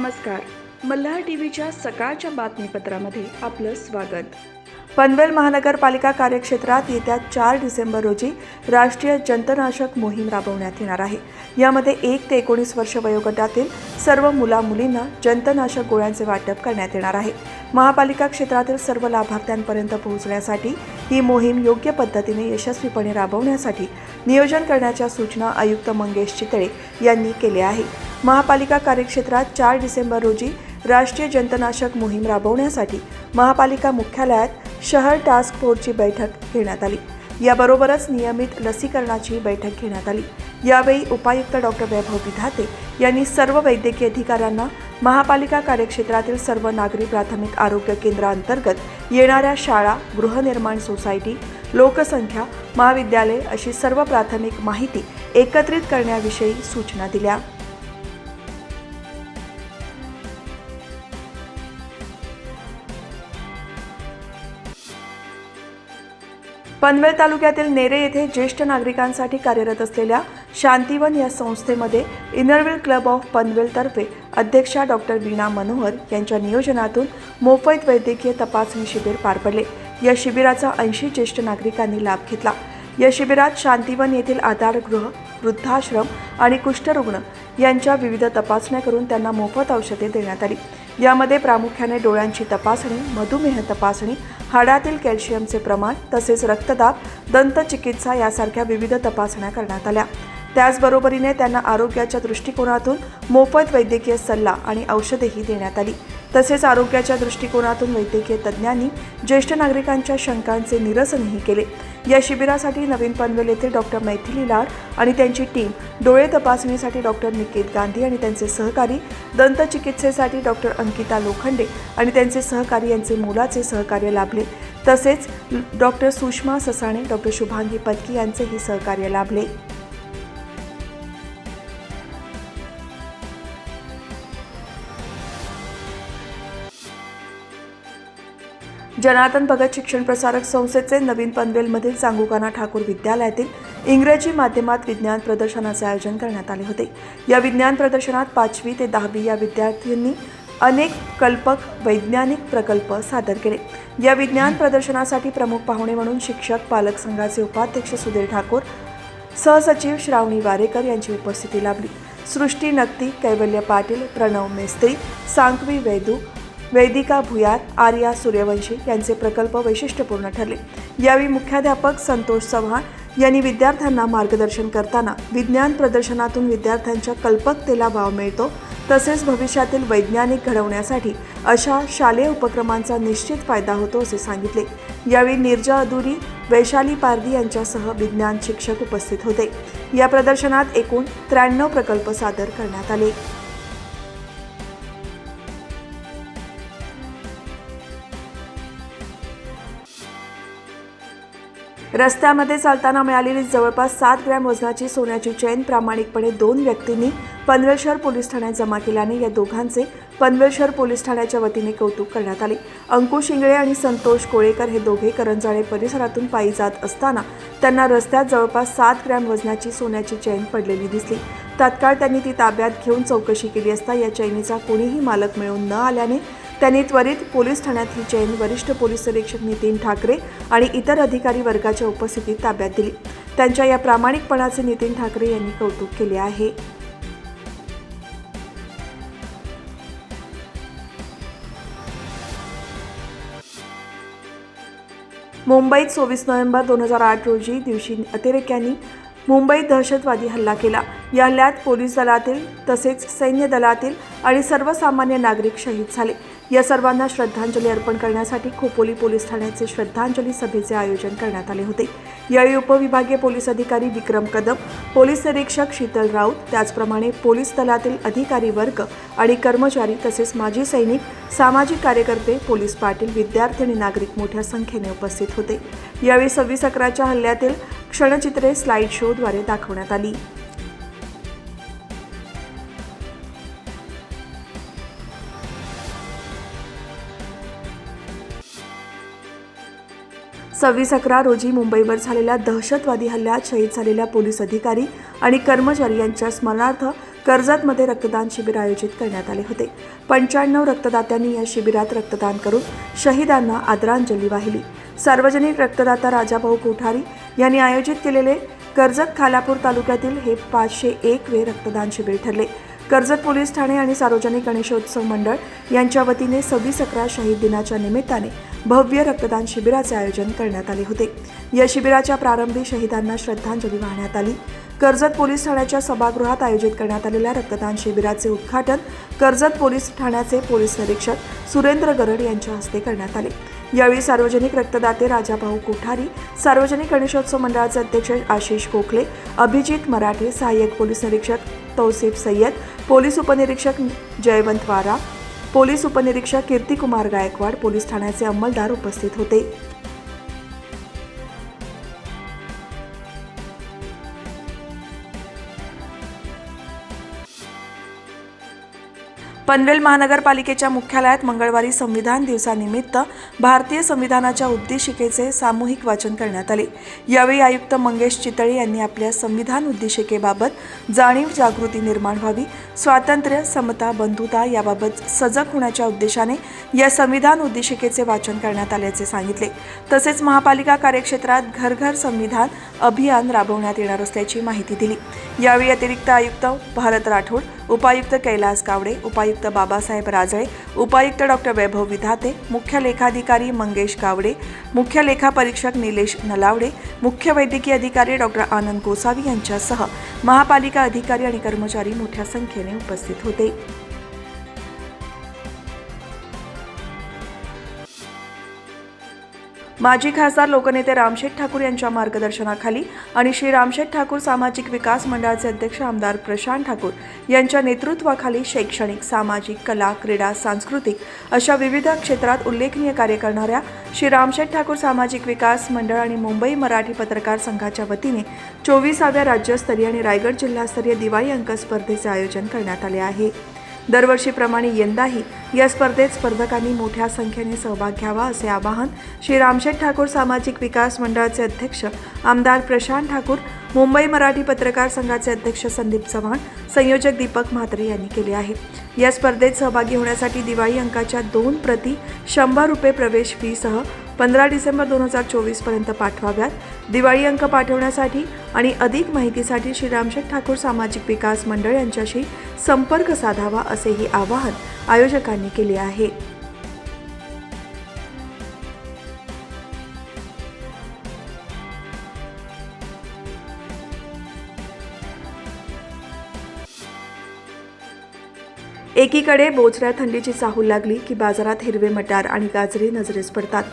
नमस्कार. मल्हार टीव्हीच्या सकाळच्या बातमीपत्रामध्ये आपलं स्वागत. पनवेल महानगरपालिका कार्यक्षेत्रात येत्या 4 डिसेंबर रोजी राष्ट्रीय जंतनाशक मोहीम राबवण्यात येणार आहे. यामध्ये 1 ते 19 वर्ष वयोगटातील सर्व मुला-मुलींना जंतनाशक गोळ्यांचे वाटप करण्यात येणार आहे. महापालिका क्षेत्रातील सर्व लाभार्थ्यांपर्यंत पोहोचण्यासाठी ही मोहीम योग्य पद्धतीने यशस्वीपणे राबवण्यासाठी नियोजन करण्याच्या सूचना आयुक्त मंगेश चितळे यांनी केल्या आहे. महापालिका कार्यक्षेत्रात 4 डिसेंबर रोजी राष्ट्रीय जंतनाशक मोहीम राबवण्यासाठी महापालिका मुख्यालयात शहर टास्क फोर्सची बैठक घेण्यात आली. याबरोबरच नियमित लसीकरणाची बैठक घेण्यात आली. यावेळी उपायुक्त डॉक्टर वैभव विधाते यांनी सर्व वैद्यकीय अधिकाऱ्यांना महापालिका कार्यक्षेत्रातील सर्व नागरी प्राथमिक आरोग्य केंद्रांतर्गत येणाऱ्या शाळा, गृहनिर्माण सोसायटी, लोकसंख्या, महाविद्यालय अशी सर्व प्राथमिक माहिती एकत्रित करण्याविषयी सूचना दिल्या. पनवेल तालुक्यातील नेरे येथे ज्येष्ठ नागरिकांसाठी कार्यरत असलेल्या शांतीवन या संस्थेमध्ये इनरव्हील क्लब ऑफ पनवेलतर्फे अध्यक्षा डॉक्टर वीणा मनोहर यांच्या नियोजनातून मोफत वैद्यकीय तपासणी शिबिर पार पडले. या शिबिराचा 80 ज्येष्ठ नागरिकांनी लाभ घेतला. या शिबिरात शांतीवन येथील आधारगृह, वृद्धाश्रम आणि कुष्ठरुग्ण यांच्या विविध तपासण्या करून त्यांना मोफत औषधे देण्यात आली. यामध्ये प्रामुख्याने डोळ्यांची तपासणी, मधुमेह तपासणी, हाडातील कॅल्शियमचे प्रमाण तसेच रक्तदाब, दंतचिकित्सा यासारख्या विविध तपासण्या करण्यात आल्या. त्याचबरोबरीने त्यांना आरोग्याच्या दृष्टिकोनातून मोफत वैद्यकीय सल्ला आणि औषधेही देण्यात आली. तसेच आरोग्याच्या दृष्टिकोनातून वैद्यकीय तज्ज्ञांनी ज्येष्ठ नागरिकांच्या शंकांचे निरसनही केले. या शिबिरासाठी नवीन पनवेल येथे डॉक्टर मैथिली लाड आणि त्यांची टीम, डोळे तपासणीसाठी डॉक्टर निकेत गांधी आणि त्यांचे सहकारी, दंतचिकित्सेसाठी डॉक्टर अंकिता लोखंडे आणि त्यांचे सहकारी यांचे मोलाचे सहकार्य लाभले. तसेच डॉक्टर सुषमा ससाणे, डॉक्टर शुभांगी पत्की यांचेही सहकार्य लाभले. जनार्दन भगत शिक्षण प्रसारक संस्थेचे नवीन पनवेलमधील सांगुकाना ठाकूर विद्यालयातील इंग्रजी माध्यमात विज्ञान प्रदर्शनाचे आयोजन करण्यात आले होते. या विज्ञान प्रदर्शनात 5वी ते 10वी या विद्यार्थ्यांनी अनेक कल्पक वैज्ञानिक प्रकल्प सादर केले. या विज्ञान प्रदर्शनासाठी प्रमुख पाहुणे म्हणून शिक्षक पालक संघाचे उपाध्यक्ष सुधीर ठाकूर, सहसचिव श्रावणी वारेकर यांची उपस्थिती लाभली. सृष्टी नक्ती, कैवल्य पाटील, प्रणव मेस्त्री, सांकवी वैदू, वैदिका भुयार, आर्या सूर्यवंशी यांचे प्रकल्प वैशिष्ट्यपूर्ण ठरले. यावेळी मुख्याध्यापक संतोष चव्हाण यांनी विद्यार्थ्यांना मार्गदर्शन करताना विज्ञान प्रदर्शनातून विद्यार्थ्यांच्या कल्पकतेला वाव मिळतो, तसेच भविष्यातील वैज्ञानिक घडवण्यासाठी अशा शालेय उपक्रमांचा निश्चित फायदा होतो असे सांगितले. यावेळी नीरजा अधुरी, वैशाली पारधी यांच्यासह विज्ञान शिक्षक उपस्थित होते. या प्रदर्शनात एकूण 93 प्रकल्प सादर करण्यात आले. रस्त्यामध्ये चालताना मिळालेली जवळपास 7 ग्रॅम वजनाची सोन्याची चेन प्रामाणिकपणे 2 व्यक्तींनी पनवेल शहर पोलीस ठाण्यात जमा केल्याने या दोघांचे पनवेल शहर पोलीस ठाण्याच्या वतीने कौतुक करण्यात आले. अंकुश इंगळे आणि संतोष कोळेकर हे दोघे करंजाळे परिसरातून पायी जात असताना त्यांना रस्त्यात जवळपास 7 ग्रॅम वजनाची सोन्याची चेन पडलेली दिसली. तात्काळ त्यांनी ती ताब्यात घेऊन चौकशी केली असता या चैनीचा कोणीही मालक मिळून न आल्याने त्यांनी त्वरित पोलीस ठाण्यात ही चेन वरिष्ठ पोलीस निरीक्षक नितीन ठाकरे आणि इतर अधिकारी वर्गाच्या उपस्थितीत ताब्यात दिली. त्यांच्या या प्रामाणिकपणाचे नितीन ठाकरे यांनी कौतुक केले आहे. मुंबईत 24 नोव्हेंबर 2008 रोजी दिवशी अतिरेक्यांनी मुंबईत दहशतवादी हल्ला केला. या हल्ल्यात पोलीस दलातील तसेच सैन्य दलातील आणि सर्वसामान्य नागरिक शहीद झाले. या सर्वांना श्रद्धांजली अर्पण करण्यासाठी खोपोली पोलीस ठाण्याचे श्रद्धांजली सभेचे आयोजन करण्यात आले होते. यावेळी उपविभागीय पोलीस अधिकारी विक्रम कदम, पोलीस निरीक्षक शीतल राऊत, त्याचप्रमाणे पोलीस दलातील अधिकारी वर्ग आणि कर्मचारी तसेच माजी सैनिक, सामाजिक कार्यकर्ते, पोलीस पाटील, विद्यार्थी आणि नागरिक मोठ्या संख्येने उपस्थित होते. यावेळी 26/11च्या हल्ल्यातील क्षणचित्रे स्लाइड शोद्वारे दाखवण्यात आली. सव्वीस 11 रोजी मुंबईवर झालेल्या दहशतवादी हल्ल्यात शहीद झालेल्या पोलीस अधिकारी आणि कर्मचारी यांच्या स्मरणार्थ कर्जतमध्ये रक्तदान शिबिर आयोजित करण्यात आले होते. 95 रक्तदात्यांनी या शिबिरात रक्तदान करून शहीदांना आदरांजली वाहिली. सार्वजनिक रक्तदाता राजाभाऊ कोठारी यांनी आयोजित केलेले कर्जत खालापूर तालुक्यातील हे 501वे रक्तदान शिबिर ठरले. कर्जत पोलीस ठाणे आणि सार्वजनिक गणेशोत्सव मंडळ यांच्या वतीने 26/11 शहीद दिनाच्या निमित्ताने भव्य रक्तदान शिबिराचे आयोजन करण्यात आले होते. या शिबिराच्या प्रारंभी शहीदांना श्रद्धांजली वाहण्यात आली. कर्जत पोलीस ठाण्याच्या सभागृहात आयोजित करण्यात आलेल्या रक्तदान शिबिराचे उद्घाटन कर्जत पोलीस ठाण्याचे पोलीस निरीक्षक सुरेंद्र गरड यांच्या हस्ते करण्यात आले. यावेळी सार्वजनिक रक्तदाते राजाभाऊ कोठारी, सार्वजनिक गणेशोत्सव मंडळाचे अध्यक्ष आशिष गोखले, अभिजित मराठे, सहाय्यक पोलीस निरीक्षक तौसिफ सय्यद, पोलीस उपनिरीक्षक जयवंत वारा, पोलीस उपनिरीक्षक कीर्तिकुमार गायकवाड, पोलीस ठाण्याचे अंमलदार उपस्थित होते. पनवेल महानगरपालिकेच्या मुख्यालयात मंगळवारी संविधान दिवसानिमित्त भारतीय संविधानाच्या उद्देशिकेचे सामूहिक वाचन करण्यात आले. यावेळी आयुक्त मंगेश चितळे यांनी आपल्या संविधान उद्देशिकेबाबत जाणीव जागृती निर्माण व्हावी, स्वातंत्र्य, समता, बंधुता याबाबत सजग होण्याच्या उद्देशाने या संविधान उद्देशिकेचे वाचन करण्यात आल्याचे सांगितले. तसेच महापालिका कार्यक्षेत्रात घर घर संविधान अभियान राबवण्यात येणार असल्याची माहिती दिली. यावेळी अतिरिक्त आयुक्त भारत राठोड, उपायुक्त कैलास गावडे, उपायुक्त बाबासाहेब राजळे, उपायुक्त डॉक्टर वैभव विधाते, मुख्य लेखाधिकारी मंगेश गावडे, मुख्य लेखापरीक्षक निलेश नलावडे, मुख्य वैद्यकीय अधिकारी डॉक्टर आनंद गोसावी यांच्यासह महापालिका अधिकारी आणि कर्मचारी मोठ्या संख्येने उपस्थित होते. माजी खासदार लोकनेते रामशेठ ठाकूर यांच्या मार्गदर्शनाखाली आणि श्री रामशेठ ठाकूर सामाजिक विकास मंडळाचे अध्यक्ष आमदार प्रशांत ठाकूर यांच्या नेतृत्वाखाली शैक्षणिक, सामाजिक, कला, क्रीडा, सांस्कृतिक अशा विविध क्षेत्रात उल्लेखनीय कार्य करणाऱ्या श्री रामशेठ ठाकूर सामाजिक विकास मंडळ आणि मुंबई मराठी पत्रकार संघाच्या वतीने 24व्या राज्यस्तरीय आणि रायगड जिल्हास्तरीय दिवाळी अंक स्पर्धेचे आयोजन करण्यात आले आहे. दरवर्षीप्रमाणे यंदाही या स्पर्धेत स्पर्धकांनी मोठ्या संख्येने सहभाग घ्यावा असे आवाहन श्री रामशेठ ठाकूर सामाजिक विकास मंडळाचे अध्यक्ष आमदार प्रशांत ठाकूर, मुंबई मराठी पत्रकार संघाचे अध्यक्ष संदीप चव्हाण, संयोजक दीपक म्हात्रे यांनी केले आहे. या स्पर्धेत सहभागी होण्यासाठी दिवाळी अंकाच्या 2 प्रती ₹100 प्रवेश फीसह 15 डिसेंबर 2024 पर्यंत पाठवाव्यात. दिवाळी अंक पाठवण्यासाठी आणि अधिक माहितीसाठी श्री रामशेठ ठाकूर सामाजिक विकास मंडळ यांच्याशी संपर्क साधावा असेही आवाहन आयोजकांनी केले आहे. एकीकडे बोचऱ्या थंडीची चाहूल लागली की बाजारात हिरवे मटार आणि गाजरे नजरेस पडतात.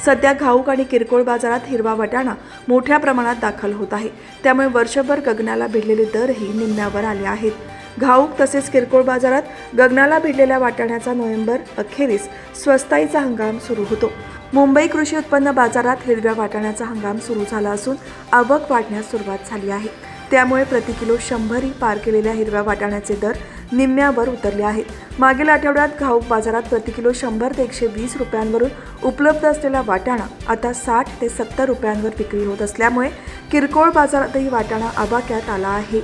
सध्या घाऊक आणि किरकोळ बाजारात हिरवा वाटाणा मोठ्या प्रमाणात दाखल होत आहे. त्यामुळे वर्षभर गगनाला भिडलेले दरही निम्म्यावर आले आहेत. घाऊक तसेच किरकोळ बाजारात गगनाला भिडलेल्या वाटाण्याचा नोव्हेंबर अखेरीस स्वस्ताईचा हंगाम सुरू होतो. मुंबई कृषी उत्पन्न बाजारात हिरव्या वाटाण्याचा हंगाम सुरू झाला असून आवक वाढण्यास सुरुवात झाली आहे. त्यामुळे प्रति किलो 100 पार केलेल्या हिरव्या वाटाण्याचे दर निम्म्यावर उतरले आहेत. मागील आठवड्यात घाऊक बाजारात प्रति किलो 100 ते 120 रुपयांवरून उपलब्ध असलेला वाटाणा आता 60 ते 70 रुपयांवर विक्री होत असल्यामुळे किरकोळ बाजारातही वाटाणा आवाक्यात आला आहे.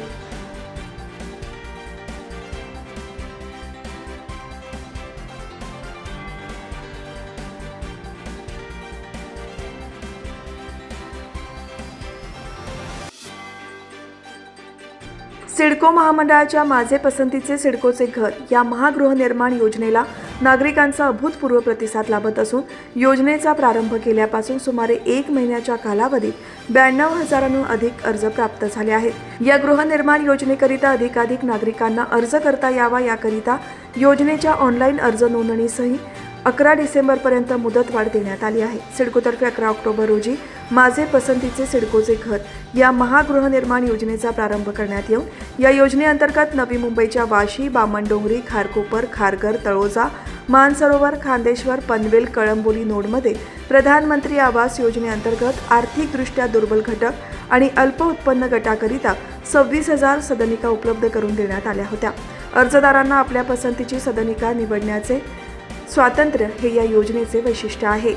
सिडको महामंडळाच्या माझे पसंतीचे सिडकोचे घर या महागृहनिर्माण योजनेला नागरिकांचा अभूतपूर्व प्रतिसाद लाभत असून योजनेचा प्रारंभ केल्यापासून सुमारे 1 महिन्याच्या कालावधीत 92,000हून अधिक अर्ज प्राप्त झाले आहेत. या गृहनिर्माण योजनेकरिता अधिकाधिक नागरिकांना अर्ज करता यावा याकरिता योजनेच्या ऑनलाईन अर्ज नोंदणीसही 11 डिसेंबरपर्यंत मुदतवाढ देण्यात आली आहे. सिडकोतर्फे 11 ऑक्टोबर रोजी माझे पसंतीचे सिडकोचे घर या महागृहनिर्माण योजनेचा प्रारंभ करण्यात येऊन या योजनेअंतर्गत नवी मुंबईच्या वाशी, बामणडोंगरी, खारकोपर, खारघर, तळोजा, मानसरोवर, खांदेश्वर, पनवेल, कळंबोली नोडमध्ये प्रधानमंत्री आवास योजनेअंतर्गत आर्थिकदृष्ट्या दुर्बल घटक आणि अल्प उत्पन्न गटाकरिता 26,000 सदनिका उपलब्ध करून देण्यात आल्या होत्या. अर्जदारांना आपल्या पसंतीची सदनिका निवडण्याचे स्वातंत्र्य हे या योजनेचे वैशिष्ट्य आहे.